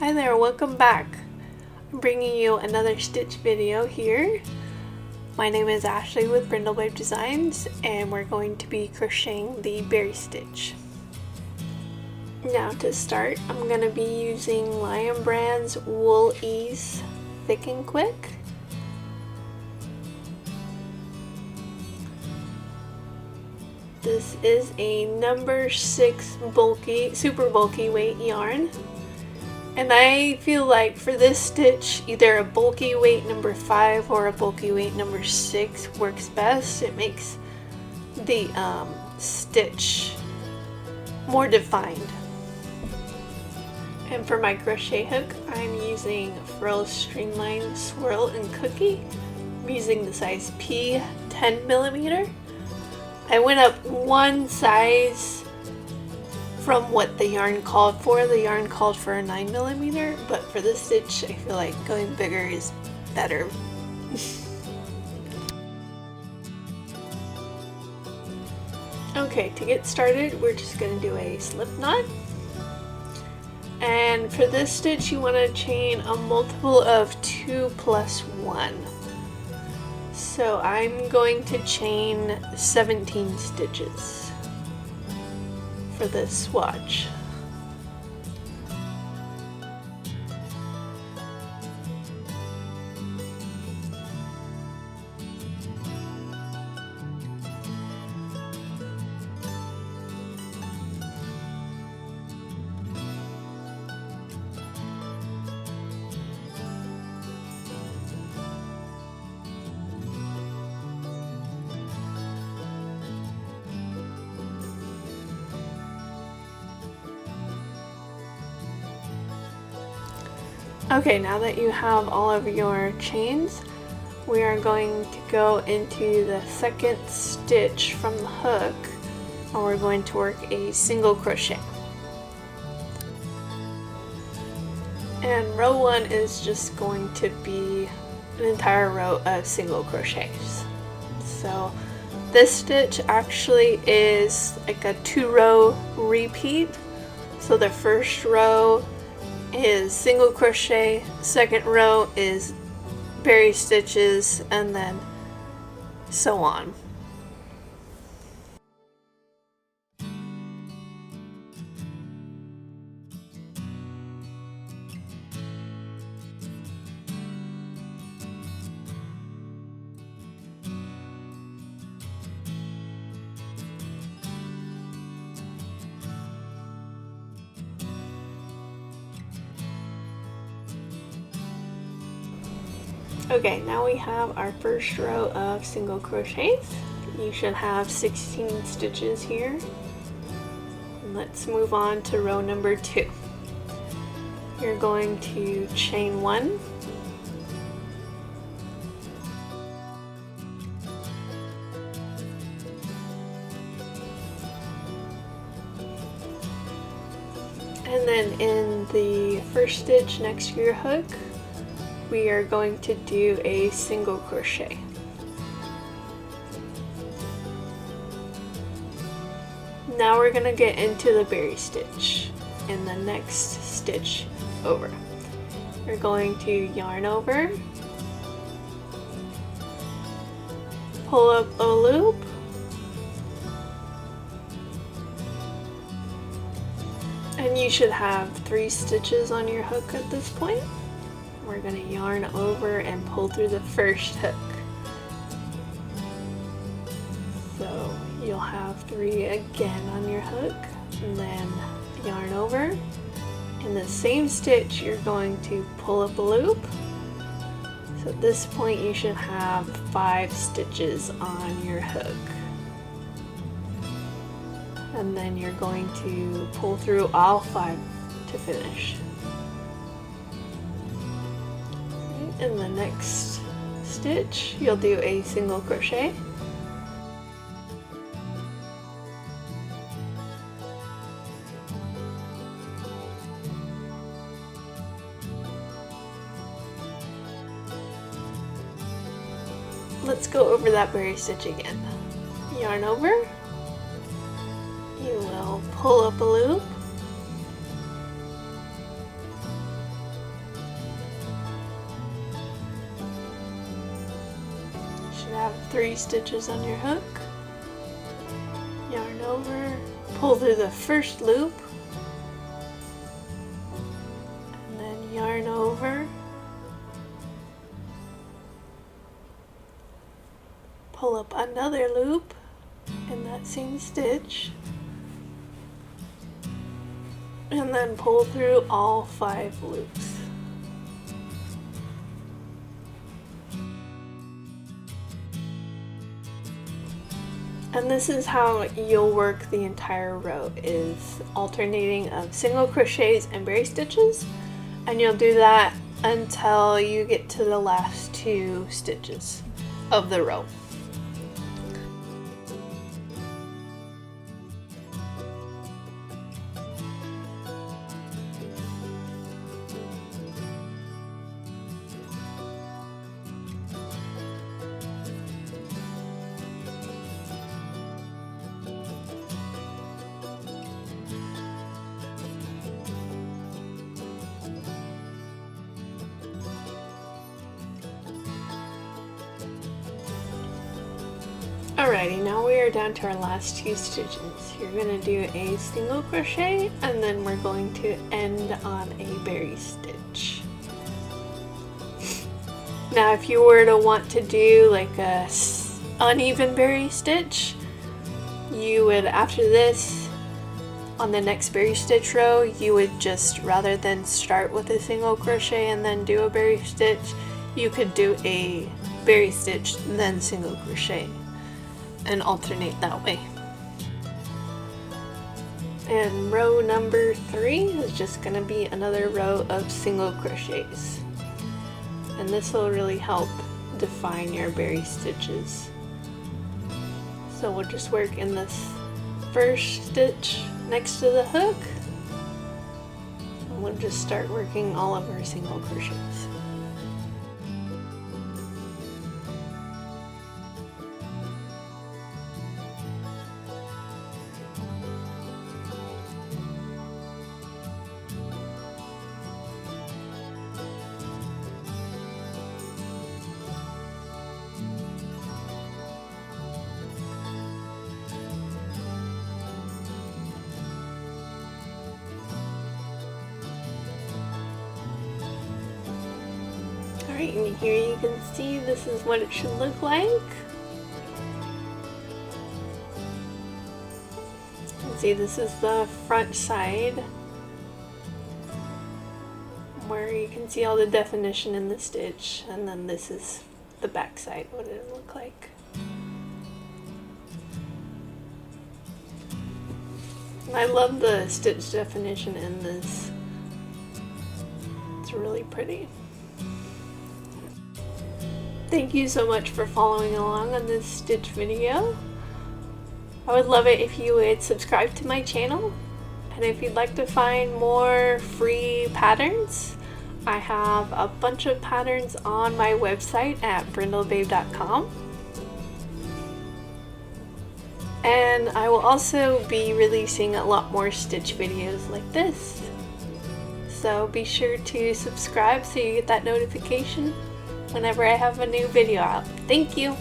Hi there, welcome back. I'm bringing you another stitch video here. My name is Ashley with Brindlebabe Designs and we're going to be crocheting the berry stitch. Now to start, I'm going to be using Lion Brand's Wool Ease Thick and Quick. This is a number 6 bulky, super bulky weight yarn. And I feel like for this stitch, either a bulky weight number 5 or a bulky weight number 6 works best. It makes the stitch more defined. And for my crochet hook, I'm using Furl Streamline Swirl and Cookie. I'm using the size P 10mm. I went up one size from what the yarn called for. The yarn called for a 9mm, but for this stitch I feel like going bigger is better. Okay, to get started we're just going to do a slip knot. And for this stitch you want to chain a multiple of 2 plus 1. So I'm going to chain 17 stitches for this swatch. Okay, now that you have all of your chains, we are going to go into the second stitch from the hook, and we're going to work a single crochet. And row 1 is just going to be an entire row of single crochets. So this stitch actually is like a 2-row repeat. So the first row is single crochet, second row is berry stitches, and then so on. Okay, now we have our first row of single crochets. You should have 16 stitches here. Let's move on to row number 2. You're going to chain 1, and then in the first stitch next to your hook, we are going to do a single crochet. Now we're going to get into the berry stitch in the next stitch over. We're going to yarn over, pull up a loop, and you should have 3 stitches on your hook at this point. We're going to yarn over and pull through the first hook. So you'll have 3 again on your hook, and then yarn over. In the same stitch you're going to pull up a loop. So at this point you should have 5 stitches on your hook. And then you're going to pull through all 5 to finish. In the next stitch, you'll do a single crochet. Let's go over that berry stitch again. Yarn over, you will pull up a loop, should have 3 stitches on your hook. Yarn over, pull through the first loop, and then yarn over, pull up another loop in that same stitch, and then pull through all 5 loops. And this is how you'll work the entire row, is alternating of single crochets and berry stitches, and you'll do that until you get to the last 2 stitches of the row. Alrighty, now we are down to our last 2 stitches. You're going to do a single crochet and then we're going to end on a berry stitch. Now if you were to want to do like a uneven berry stitch, you would, after this, on the next berry stitch row, you would just, rather than start with a single crochet and then do a berry stitch, you could do a berry stitch then single crochet and alternate that way. And row number 3 is just going to be another row of single crochets, and this will really help define your berry stitches. So we'll just work in this first stitch next to the hook, and we'll just start working all of our single crochets. Alright, and here you can see this is what it should look like. See, this is the front side where you can see all the definition in the stitch, and then this is the back side, what it would look like. I love the stitch definition in this. It's really pretty. Thank you so much for following along on this stitch video. I would love it if you would subscribe to my channel, and if you'd like to find more free patterns, I have a bunch of patterns on my website at brindlebabe.com. And I will also be releasing a lot more stitch videos like this. So be sure to subscribe so you get that notification whenever I have a new video out. Thank you!